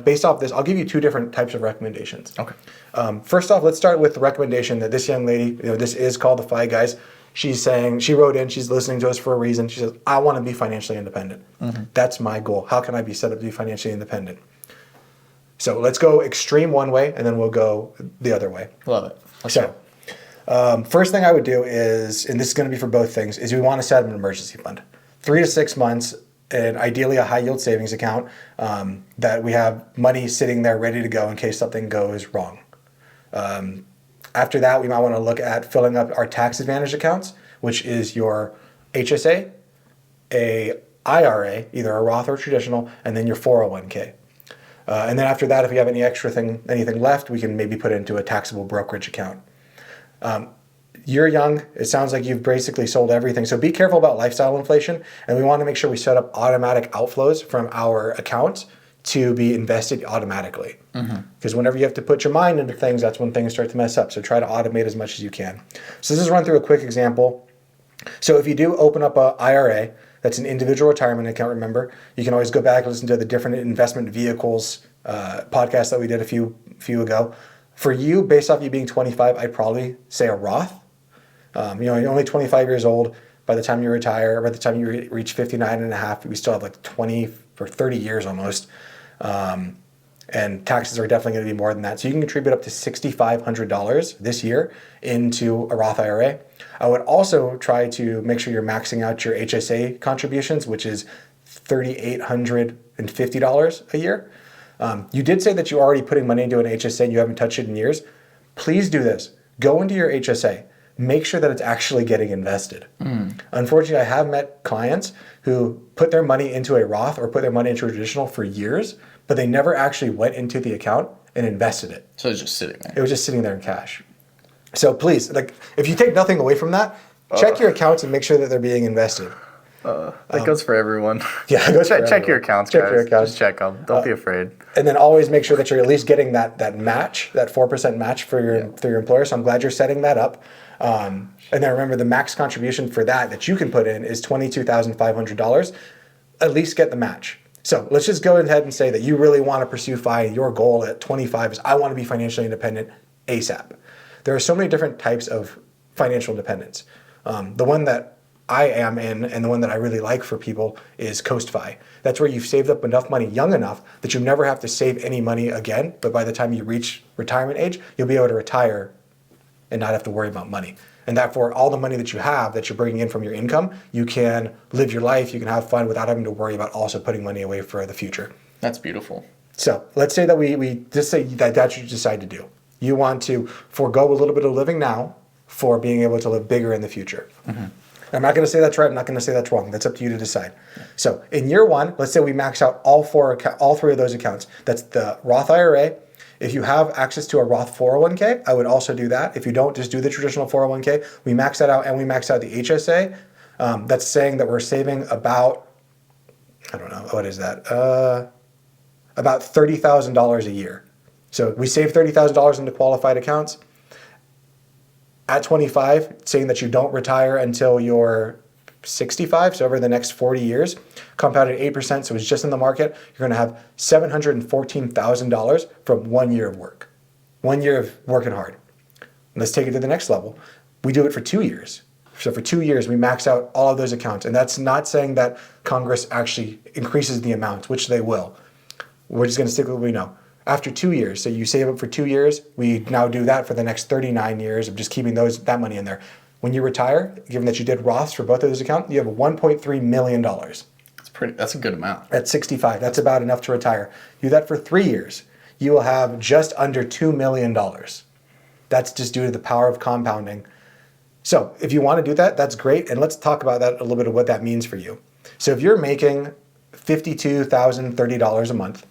based off this, I'll give you two different types of recommendations. Okay. First off, let's start with the recommendation that this young lady, this is called the FI Guys. She's saying, she wrote in, she's listening to us for a reason. She says, I want to be financially independent. Mm-hmm. That's my goal. How can I be set up to be financially independent? So let's go extreme one way, and then we'll go the other way. Love it. Okay. First thing I would do is, and this is going to be for both things, is we want to set up an emergency fund. 3 to 6 months, and ideally a high yield savings account that we have money sitting there ready to go in case something goes wrong. After that, we might want to look at filling up our tax advantage accounts, which is your HSA, a IRA, either a Roth or traditional, and then your 401k. And then after that, if we have anything left, we can maybe put it into a taxable brokerage account. You're young. It sounds like you've basically sold everything. So be careful about lifestyle inflation. And we want to make sure we set up automatic outflows from our accounts to be invested automatically. Because whenever you have to put your mind into things, that's when things start to mess up. So try to automate as much as you can. So this is run through a quick example. So if you do open up an IRA, that's an individual retirement account, remember, you can always go back and listen to the different investment vehicles podcast that we did a few ago. For you, based off you being 25, I'd probably say a Roth. You're only 25 years old. By the time you retire, by the time you reach 59 and a half, we still have like 20 or 30 years almost. And taxes are definitely going to be more than that. So you can contribute up to $6,500 this year into a Roth IRA. I would also try to make sure you're maxing out your HSA contributions, which is $3,850 a year. You did say that you're already putting money into an HSA and you haven't touched it in years. Please do this. Go into your HSA. Make sure that it's actually getting invested. Unfortunately, I have met clients who put their money into a Roth or put their money into a traditional for years, but they never actually went into the account and invested it. So it was just sitting there. It was just sitting there in cash. So please, like, if you take nothing away from that, check your accounts and make sure that they're being invested. That goes for everyone. Yeah, it goes for check everyone. your accounts, check guys. Your accounts. Just check them. Don't be afraid. And then always make sure that you're at least getting that match, that 4% match for your employer. So I'm glad you're setting that up. And then remember, the max contribution for that you can put in is $22,500. At least get the match. So let's just go ahead and say that you really want to pursue FI. Your goal at 25 is I want to be financially independent ASAP. There are so many different types of financial independence. The one that I am in and the one that I really like for people is Coast Fi. That's where you've saved up enough money young enough that you never have to save any money again. But by the time you reach retirement age, you'll be able to retire and not have to worry about money. And therefore, all the money that you have that you're bringing in from your income, you can live your life, you can have fun without having to worry about also putting money away for the future. That's beautiful. So let's say that we just say that's what you decide to do. You want to forego a little bit of living now for being able to live bigger in the future. Mm-hmm. I'm not going to say that's right. I'm not going to say that's wrong. That's up to you to decide. Yeah. So in year one, let's say we max out all three of those accounts. That's the Roth IRA. If you have access to a Roth 401k, I would also do that. If you don't, just do the traditional 401k. We max that out and we max out the HSA. That's saying that we're saving about, I don't know, what is that? About $30,000 a year. So we save $30,000 into qualified accounts. At 25, saying that you don't retire until you're 65, so over the next 40 years, compounded 8%, so it's just in the market, you're going to have $714,000 from 1 year of work. 1 year of working hard. Let's take it to the next level. We do it for 2 years. So for 2 years, we max out all of those accounts. And that's not saying that Congress actually increases the amount, which they will. We're just going to stick with what we know. After 2 years, so you save up for 2 years, we now do that for the next 39 years of just keeping that money in there. When you retire, given that you did Roths for both of those accounts, you have $1.3 million. That's a good amount. At 65, that's about enough to retire. You do that for 3 years, you will have just under $2 million. That's just due to the power of compounding. So if you want to do that, that's great. And let's talk about that a little bit of what that means for you. So if you're making $52,030 a month,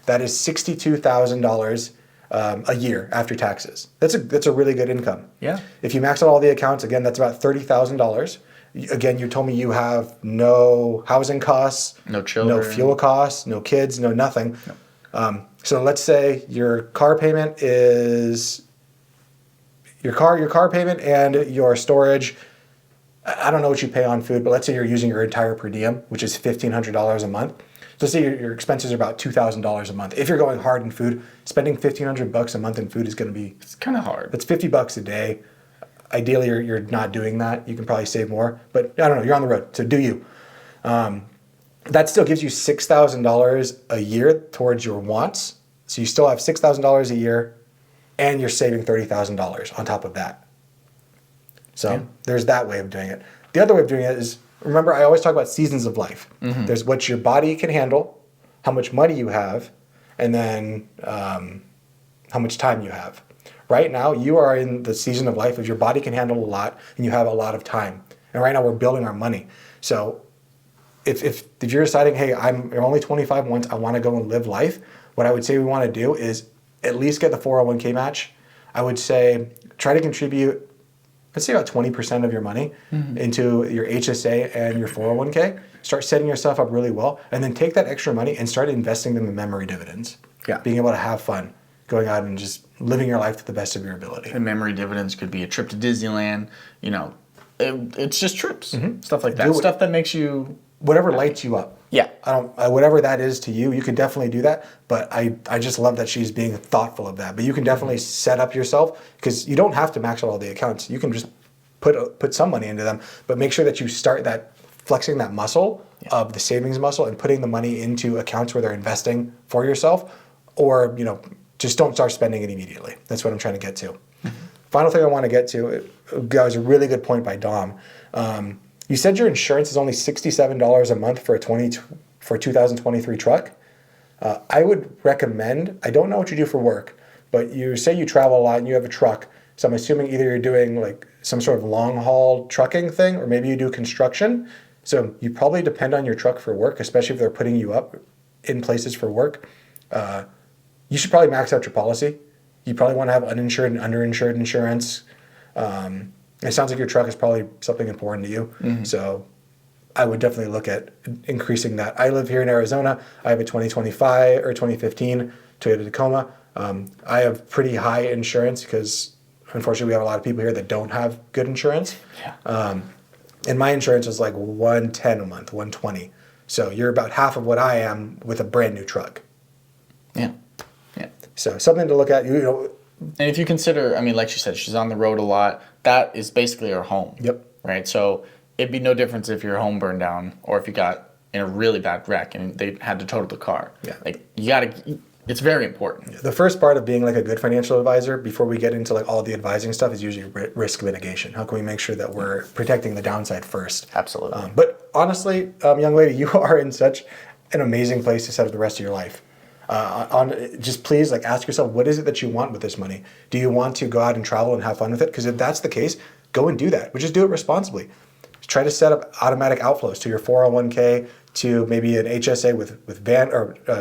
that is $62,000 a year after taxes. That's a really good income. Yeah. If you max out all the accounts, again, that's about $30,000. Again, you told me you have no housing costs, no children, no fuel costs, no kids, no nothing. No. So let's say your car payment is your car payment and your storage. I don't know what you pay on food, but let's say you're using your entire per diem, which is $1,500 a month. So say your expenses are about $2,000 a month. If you're going hard in food, spending $1,500 a month in food is going to be... It's kind of hard. It's $50 a day. Ideally, you're not doing that. You can probably save more. But I don't know. You're on the road, so do you. That still gives you $6,000 a year towards your wants. So you still have $6,000 a year, and you're saving $30,000 on top of that. So There's that way of doing it. The other way of doing it is... Remember, I always talk about seasons of life. Mm-hmm. There's what your body can handle, how much money you have, and then how much time you have. Right now, you are in the season of life of your body can handle a lot, and you have a lot of time. And right now, we're building our money. So if you're deciding, hey, I'm only 25 once, I want to go and live life, what I would say we want to do is at least get the 401k match. I would say try to contribute, let's say about 20% of your money into your HSA and your 401k. Start setting yourself up really well, and then take that extra money and start investing them in memory dividends. Yeah. Being able to have fun, going out and just living your life to the best of your ability. And memory dividends could be a trip to Disneyland, it's just trips, stuff like that. Stuff that makes you... Whatever lights you up. Yeah. Whatever that is to you, you can definitely do that. But I just love that she's being thoughtful of that. But you can definitely set up yourself, because you don't have to max out all the accounts. You can just put some money into them, but make sure that you start flexing that muscle of the savings muscle and putting the money into accounts where they're investing for yourself, or just don't start spending it immediately. That's what I'm trying to get to. Mm-hmm. Final thing I want to get to, that was a really good point by Dom. You said your insurance is only $67 a month for a 2023 truck. I would recommend, I don't know what you do for work, but you say you travel a lot and you have a truck. So I'm assuming either you're doing like some sort of long haul trucking thing, or maybe you do construction. So you probably depend on your truck for work, especially if they're putting you up in places for work. You should probably max out your policy. You probably want to have uninsured and underinsured insurance. It sounds like your truck is probably something important to you. So I would definitely look at increasing that. I live here in Arizona. I have a 2025 or 2015 Toyota Tacoma. I have pretty high insurance because unfortunately we have a lot of people here that don't have good insurance. And my insurance is like $110 a month, $120. So you're about half of what I am with a brand new truck. Yeah. So something to look at. And if you consider, I mean, like she said, she's on the road a lot. That is basically her home. Yep. Right. So it'd be no difference if your home burned down or if you got in a really bad wreck and they had to total the car. Yeah. Like you gotta. It's very important. The first part of being like a good financial advisor, before we get into like all the advising stuff, is usually risk mitigation. How can we make sure that we're protecting the downside first? Absolutely. But honestly, young lady, you are in such an amazing place to set up the rest of your life. Just please like ask yourself, what is it that you want with this money? Do you want to go out and travel and have fun with it? Because if that's the case, go and do that. But just do it responsibly. Try to set up automatic outflows to your 401k, to maybe an HSA with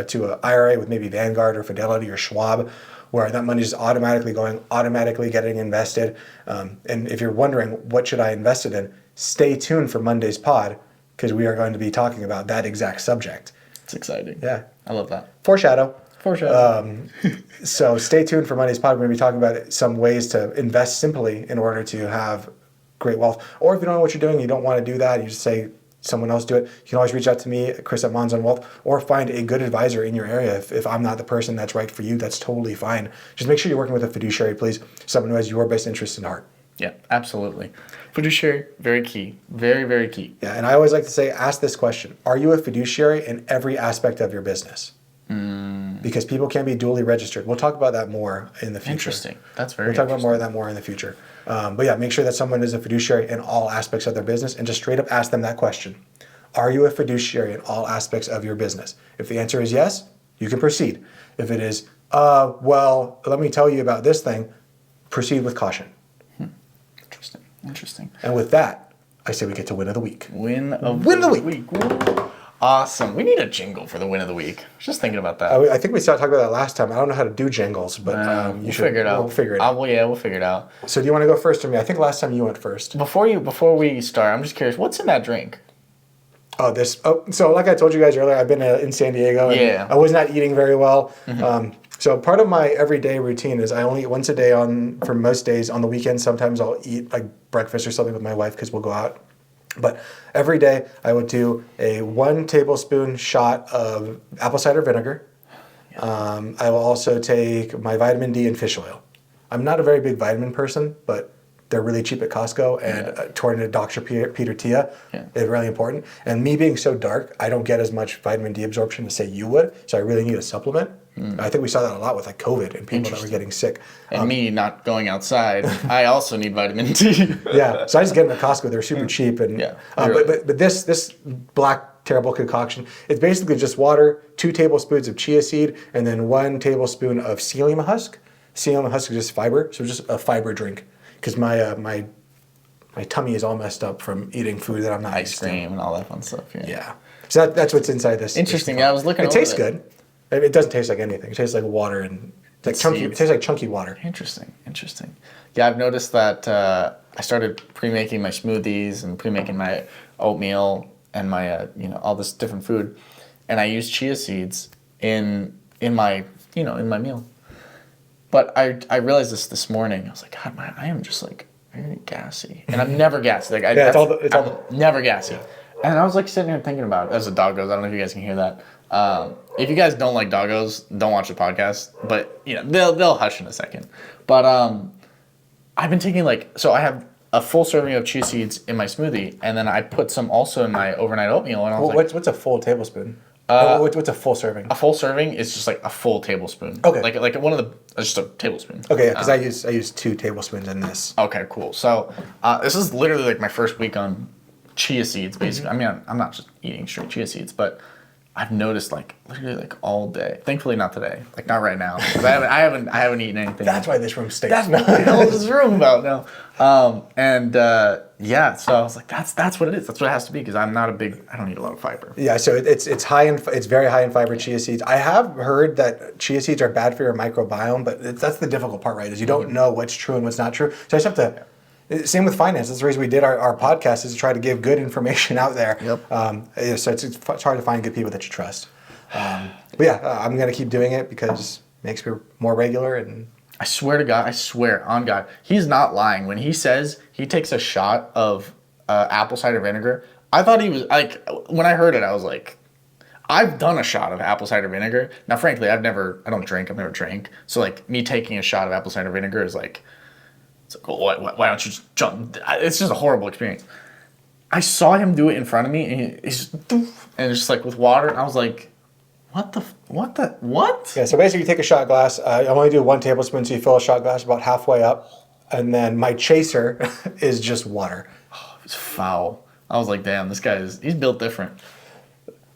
to an IRA with maybe Vanguard or Fidelity or Schwab, where that money is automatically getting invested. And if you're wondering what should I invest it in, stay tuned for Monday's pod because we are going to be talking about that exact subject. It's exciting. Yeah, I love that. Foreshadow. So stay tuned for Monday's pod. We're going to be talking about some ways to invest simply in order to have great wealth. Or if you don't know what you're doing, you don't want to do that, you just say someone else do it, you can always reach out to me, Chris at Mons on Wealth, or find a good advisor in your area. If I'm not the person that's right for you, that's totally fine. Just make sure you're working with a fiduciary, please, someone who has your best interests in heart. Yeah, absolutely. Fiduciary, very key. Very, very key. Yeah, and I always like to say, ask this question. Are you a fiduciary in every aspect of your business? Because people can be duly registered. We'll talk about that more in the future. Interesting. That's very We'll talk about more of that more in the future. But yeah, make sure that someone is a fiduciary in all aspects of their business and just straight up ask them that question. Are you a fiduciary in all aspects of your business? If the answer is yes, you can proceed. If it is, well, let me tell you about this thing, proceed with caution. Interesting. And with that, I say we get to win of the week. Win of the week. Woo. Awesome. We need a jingle for the win of the week. I was just thinking about that. I think we started talking about that last time. I don't know how to do jingles, but we'll figure it out. We'll figure it out. We'll figure it out. So do you want to go first or me? I think last time you went first. Before we start, I'm just curious, what's in that drink? So like I told you guys earlier, I've been in San Diego and I was not eating very well. So part of my everyday routine is I only eat once a day for most days. On the weekends, sometimes I'll eat like breakfast or something with my wife because we'll go out. But every day I would do a 1 tablespoon shot of apple cider vinegar. I will also take my vitamin D and fish oil. I'm not a very big vitamin person, but they're really cheap at Costco, and according to Dr. Peter Tia, it's really important. And me being so dark, I don't get as much vitamin D absorption as say you would, so I really need a supplement. I think we saw that a lot with like COVID and people that were getting sick. And me not going outside, I also need vitamin D. Yeah, so I just get them at Costco. They're super cheap, and but this black terrible concoction, it's basically just water, 2 tablespoons of chia seed, and then 1 tablespoon of psyllium husk. Psyllium husk is just fiber, so just a fiber drink. Because my tummy is all messed up from eating food that I'm not ice cream and all that fun stuff. Yeah. So that's what's inside this. Interesting. Yeah, I was looking. It tastes good. It doesn't taste like anything. It tastes like water and like chunky. It tastes like chunky water. Interesting. Yeah, I've noticed that I started pre-making my smoothies and pre-making my oatmeal and my all this different food, and I use chia seeds in my meal. But I realized this morning. I was like, God, I am just like very gassy, and I'm never gassy. Like I'm never gassy. And I was like sitting here thinking about it as the doggos. I don't know if you guys can hear that. If you guys don't like doggos, don't watch the podcast. But they'll hush in a second. But I've been taking I have a full serving of chia seeds in my smoothie, and then I put some also in my overnight oatmeal. And I was what's a full tablespoon? What's a full serving? A full serving is just like a full tablespoon. Okay. Like one of just a tablespoon. Okay, because I use 2 tablespoons in this. Okay, cool. So this is literally like my first week on chia seeds, basically. I mean, I'm not just eating straight chia seeds, but I've noticed literally all day. Thankfully, not today. Like not right now. Because I haven't eaten anything. That's why this room stinks. That's what the hell is this room about now? So I was like, that's what it is. That's what it has to be because I don't eat a lot of fiber. Yeah, so it's very high in fiber, chia seeds. I have heard that chia seeds are bad for your microbiome, but that's the difficult part, right? Is you don't know what's true and what's not true. So I just have to Same with finance. That's the reason we did our podcast, is to try to give good information out there. Yep. So it's hard to find good people that you trust. But yeah, I'm going to keep doing it because it makes me more regular. And I swear to God, I swear on God, he's not lying. When he says he takes a shot of apple cider vinegar, I thought he was like, when I heard it, I was like, I've done a shot of apple cider vinegar. Now, frankly, I don't drink. I've never drank. So like me taking a shot of apple cider vinegar is like, it's like, well, why don't you just jump? It's just a horrible experience. I saw him do it in front of me, and he's just, and it's just like with water. And I was like, what? Yeah, so basically you take a shot glass. I only do 1 tablespoon, so you fill a shot glass about halfway up. And then my chaser is just water. Oh, it's foul. I was like, damn, this guy he's built different.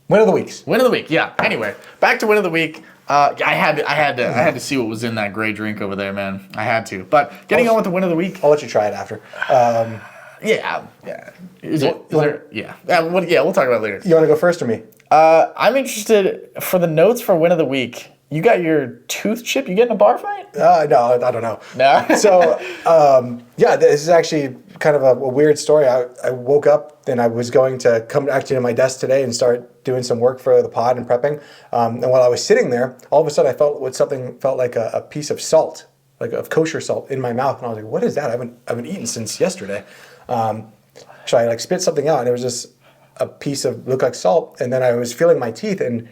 Win of the week. Win of the week, yeah. Anyway, back to win of the week. I had to see what was in that gray drink over there, man. I had to. But getting on with the win of the week. I'll let you try it after. Yeah. Is there? Yeah. We'll talk about it later. You want to go first or me? I'm interested for the notes for win of the week. You got your tooth chip? You get in a bar fight? No, I don't know. No. So, this is actually kind of a weird story. I woke up and I was going to come actually to my desk today and start doing some work for the pod and prepping. And while I was sitting there, all of a sudden I felt something felt like a piece of salt, like of kosher salt, in my mouth, and I was like, "What is that? I haven't eaten since yesterday." So I spit something out, and it was just a piece of looked like salt, and then I was feeling my teeth, and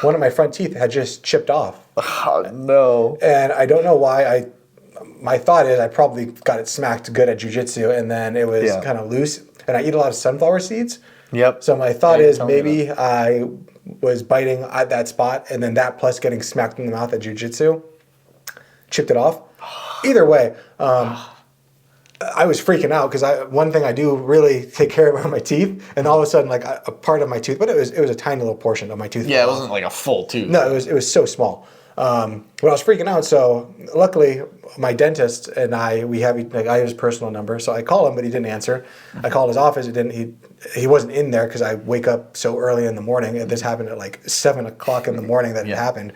one of my front teeth had just chipped off. Oh no! And I don't know why. My thought is I probably got it smacked good at jiu-jitsu, and then it was kind of loose. And I eat a lot of sunflower seeds. Yep. So my thought is maybe I was biting at that spot, and then that plus getting smacked in the mouth at jiu-jitsu chipped it off. Either way. I was freaking out because one thing I do really take care of are my teeth, and all of a sudden, like a part of my tooth, but it was a tiny little portion of my tooth. Yeah, it wasn't like a full tooth. No, it was so small. But I was freaking out. So luckily, my dentist and I have his personal number, so I called him, but he didn't answer. I called his office. He wasn't in there because I wake up so early in the morning. And this happened at like 7 o'clock in the morning that it happened.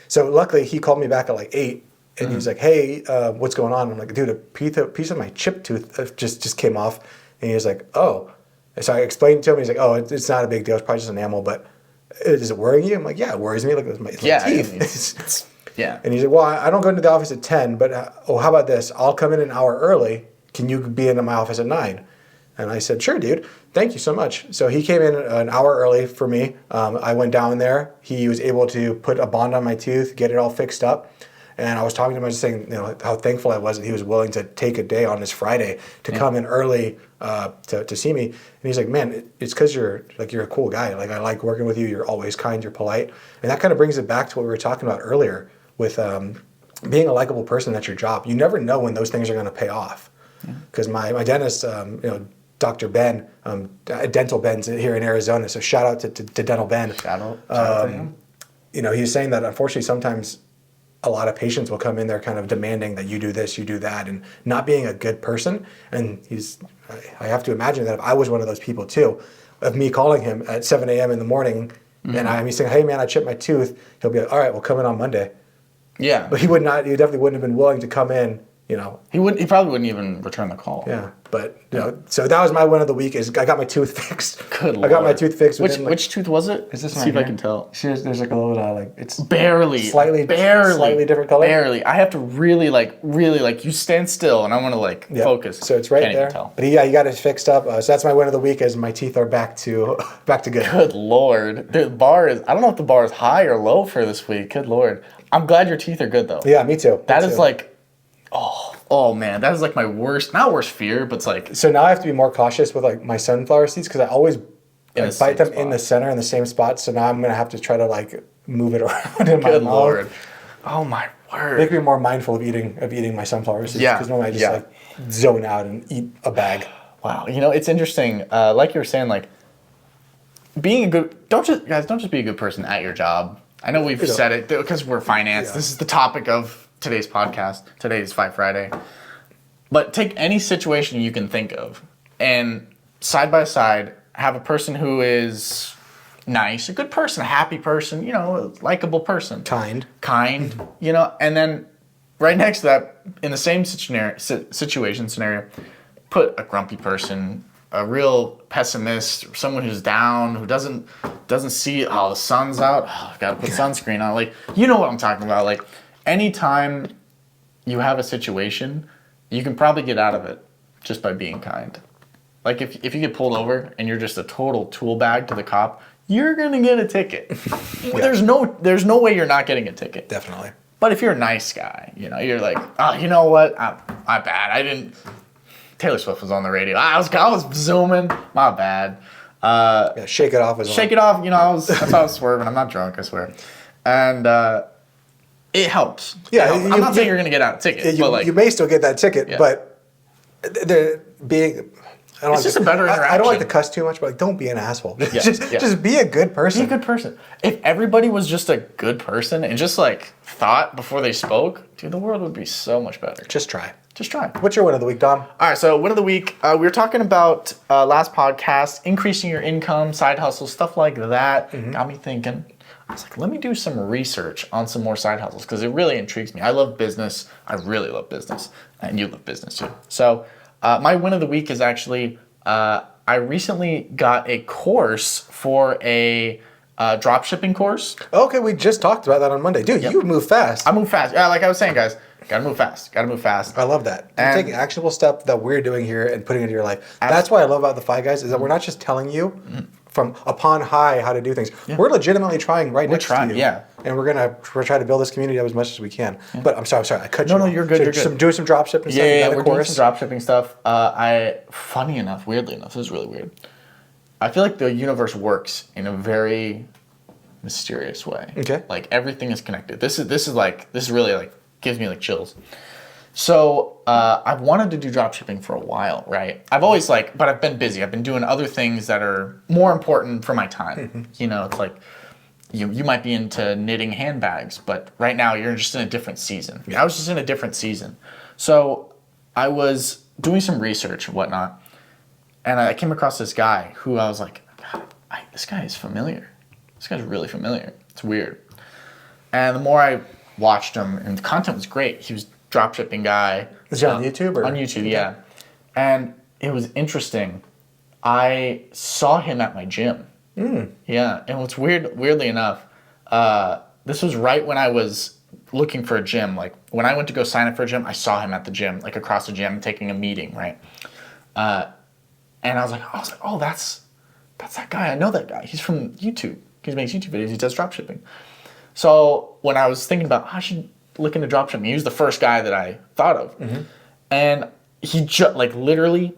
So luckily, he called me back at like 8. And he was like, "Hey, what's going on?" I'm like, "Dude, a piece of my chip tooth just came off." And he was like, "Oh." And so I explained to him. He's like, "Oh, it's not a big deal. It's probably just enamel, but is it worrying you?" I'm like, "Yeah, it worries me. Like, it's my teeth." Yeah. And he's like, "Well, I don't go into the office at 10, but how about this? I'll come in an hour early. Can you be in my office at 9?" And I said, "Sure, dude. Thank you so much." So he came in an hour early for me. I went down there. He was able to put a bond on my tooth, get it all fixed up. And I was talking to him, I was saying, how thankful I was that he was willing to take a day on this Friday to come in early to see me. And he's like, "Man, it's because you're a cool guy. Like, I like working with you. You're always kind. You're polite." And that kind of brings it back to what we were talking about earlier with being a likable person at your job. You never know when those things are going to pay off. Because my dentist, Dr. Ben, Dental Ben's here in Arizona. So shout out to Dental Ben. Shout out to him. He was saying that unfortunately sometimes a lot of patients will come in there kind of demanding that you do this, you do that, and not being a good person. And I have to imagine that if I was one of those people too, of me calling him at 7 a.m. in the morning, and I'm saying, "Hey man, I chipped my tooth," he'll be like, "All right, we'll come in on Monday." Yeah. But he definitely wouldn't have been willing to come in, He probably wouldn't even return the call. Yeah. But so that was my win of the week. Is I got my tooth fixed. Good Lord. I got my tooth fixed. Which tooth was it? Is this See if I can tell. There's like a little it's barely slightly different color. Barely. I have to really you stand still, and I want to focus. So it's right Can't there. Even tell. But he got it fixed up. So that's my win of the week. Is my teeth are back to good. Good Lord. The bar is. I don't know if the bar is high or low for this week. Good Lord. I'm glad your teeth are good though. Yeah, me too. That is like, oh man, that is like my not worst fear, but it's like. So now I have to be more cautious with like my sunflower seeds because I always bite them in the center in the same spot. So now I'm gonna have to try to move it around in my mouth. Good Lord. Oh my word. Make me more mindful of eating my sunflower seeds. Yeah. Because normally I just zone out and eat a bag. Wow. It's interesting. Like you were saying, like being a good. Don't just be a good person at your job. I know we've said it because we're finance. Yeah. This is the topic of today's podcast. Today is Five Friday. But take any situation you can think of and side by side have a person who is nice, a good person, a happy person, a likable person. Kind. And then right next to that, in the same scenario, put a grumpy person, a real pessimist, someone who's down, who doesn't see, the sun's out, gotta put sunscreen on. Like, you know what I'm talking about. Like, anytime you have a situation, you can probably get out of it just by being kind. Like, if you get pulled over and you're just a total tool bag to the cop, you're gonna get a ticket. There's no way you're not getting a ticket. Definitely. But if you're a nice guy, you're like, you know what? My bad. Taylor Swift was on the radio. I was zooming. My bad. Shake It Off. Shake It Off. I thought I was swerving. I'm not drunk, I swear. And it helps. Yeah, I'm not saying you're gonna get out a ticket. You may still get that ticket, but it's just a better interaction. I don't like to cuss too much, but don't be an asshole. Just be a good person. Be a good person. If everybody was just a good person and just thought before they spoke, dude, the world would be so much better. Just try. What's your win of the week, Dom? All right, so win of the week, we were talking about last podcast, increasing your income, side hustles, stuff like that. Got me thinking. I was like, let me do some research on some more side hustles because it really intrigues me. I love business. I really love business. And you love business too. So my win of the week is actually I recently got a course for a drop shipping course. Okay, we just talked about that on Monday. Dude, you move fast. I move fast. Yeah, like I was saying, guys. Gotta move fast. I love that. You're taking actionable stuff that we're doing here and putting it into your life. That's what I love about the Fi Guys is that we're not just telling you from upon high how to do things. Yeah. We're legitimately trying next to you. Yeah. And we're trying to build this community up as much as we can. Yeah. But I'm sorry, I cut you off. No, you're good. So doing some drop shipping stuff. Yeah, we're doing some drop shipping stuff. Weirdly enough, this is really weird. I feel like the universe works in a very mysterious way. Okay. Like everything is connected. This is really gives me chills. So I wanted to do drop shipping for a while, right? I've always but I've been busy. I've been doing other things that are more important for my time. It's like you might be into knitting handbags, but right now you're just in a different season. I was just in a different season. So I was doing some research and whatnot, and I came across this guy who I was like, God, this guy is familiar. This guy's really familiar. It's weird. And the more I watched him, and the content was great. He was a dropshipping guy. Is he on YouTube? On YouTube, yeah. And it was interesting. I saw him at my gym. Yeah, and what's weirdly enough, this was right when I was looking for a gym. When I went to go sign up for a gym, I saw him at the gym, across the gym, taking a meeting, right? And I was like, oh, that's that guy. I know that guy. He's from YouTube. He makes YouTube videos. He does dropshipping. So when I was thinking about, I should look into dropshipping, he was the first guy that I thought of. And he just, literally,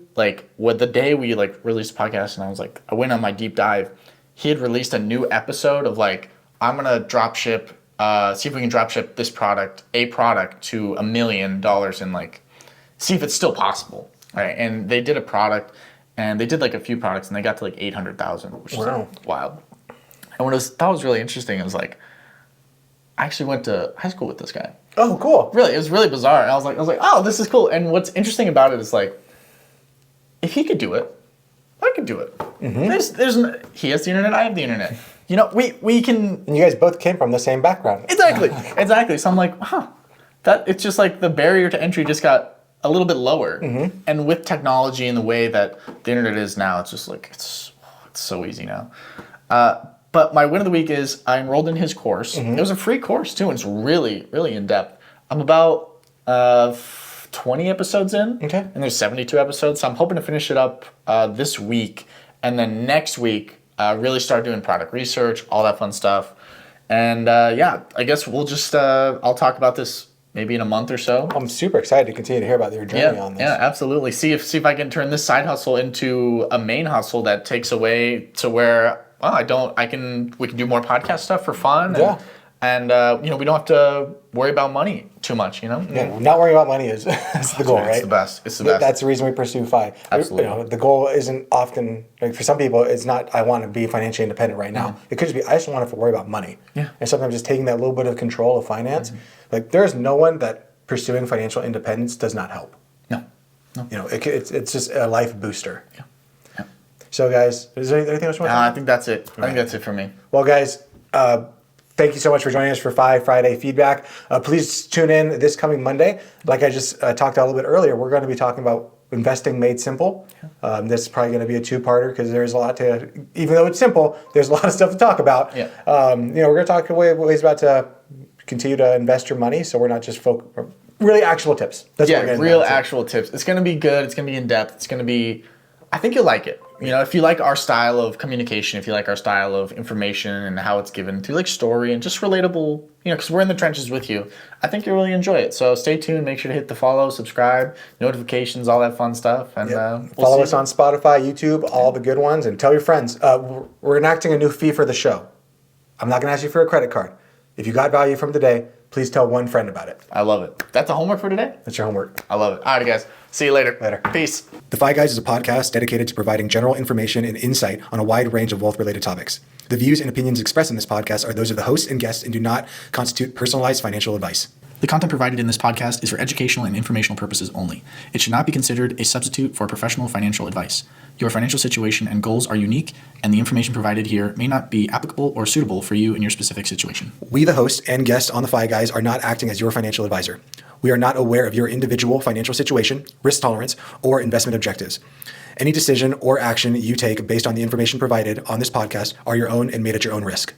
what the day we, released the podcast, and I went on my deep dive, he had released a new episode of, I'm going to dropship, see if we can dropship this product, a product, to $1 million and, see if it's still possible, right? And they did a product, and they did, a few products, and they got to, 800,000, which is wild. And what I thought was really interesting, it was, I actually went to high school with this guy. Oh, cool. Really, it was really bizarre. And I was like, oh, this is cool. And what's interesting about it is if he could do it, I could do it. He has the internet, I have the internet. We can. And you guys both came from the same background. Exactly. So I'm like, that it's just the barrier to entry just got a little bit lower. And with technology and the way that the internet is now, it's just it's so easy now. But my win of the week is I enrolled in his course. It was a free course too, and it's really, really in depth. I'm about 20 episodes in, and there's 72 episodes, so I'm hoping to finish it up this week, and then next week really start doing product research, all that fun stuff. And I guess we'll just I'll talk about this maybe in a month or so. I'm super excited to continue to hear about your journey on this. Yeah, absolutely. See if I can turn this side hustle into a main hustle that takes away to where. Well, we can do more podcast stuff for fun. And we don't have to worry about money too much, Yeah, not worrying about money is that's the goal, right? It's the best. That's the reason we pursue Fi. Absolutely. The goal isn't often, for some people, it's not, I want to be financially independent right now. It could just be, I just don't want to worry about money. Yeah. And sometimes just taking that little bit of control of finance. There's no one that pursuing financial independence does not help. No. It's just a life booster. Yeah. So, guys, is there anything else you want to say? I think that's it. I think that's it for me. Well, guys, Thank you so much for joining us for Fi Friday Feedback. Please tune in this coming Monday. Like I just talked a little bit earlier, we're going to be talking about investing made simple. This is probably going to be a two-parter because there's a lot to, even though it's simple, there's a lot of stuff to talk about. Yeah. We're going to talk ways about to continue to invest your money, so we're not just really actual tips. That's what we're going to real actual tips. It's going to be good. It's going to be in depth. It's going to be, I think you'll like it. If you like our style of communication, if you like our style of information and how it's given through like story and just relatable, because we're in the trenches with you, I think you'll really enjoy it. So stay tuned. Make sure to hit the follow, subscribe, notifications, all that fun stuff. And follow us on Spotify, YouTube, all the good ones, and tell your friends. We're enacting a new fee for the show. I'm not going to ask you for a credit card. If you got value from today, please tell one friend about it. I love it. That's a homework for today? That's your homework. I love it. All right, guys. See you later. Later. Peace. The Fi Guys is a podcast dedicated to providing general information and insight on a wide range of wealth-related topics. The views and opinions expressed in this podcast are those of the host and guests and do not constitute personalized financial advice. The content provided in this podcast is for educational and informational purposes only. It should not be considered a substitute for professional financial advice. Your financial situation and goals are unique, and the information provided here may not be applicable or suitable for you in your specific situation. We, the host and guests on the Fi Guys, are not acting as your financial advisor. We are not aware of your individual financial situation, risk tolerance, or investment objectives. Any decision or action you take based on the information provided on this podcast are your own and made at your own risk.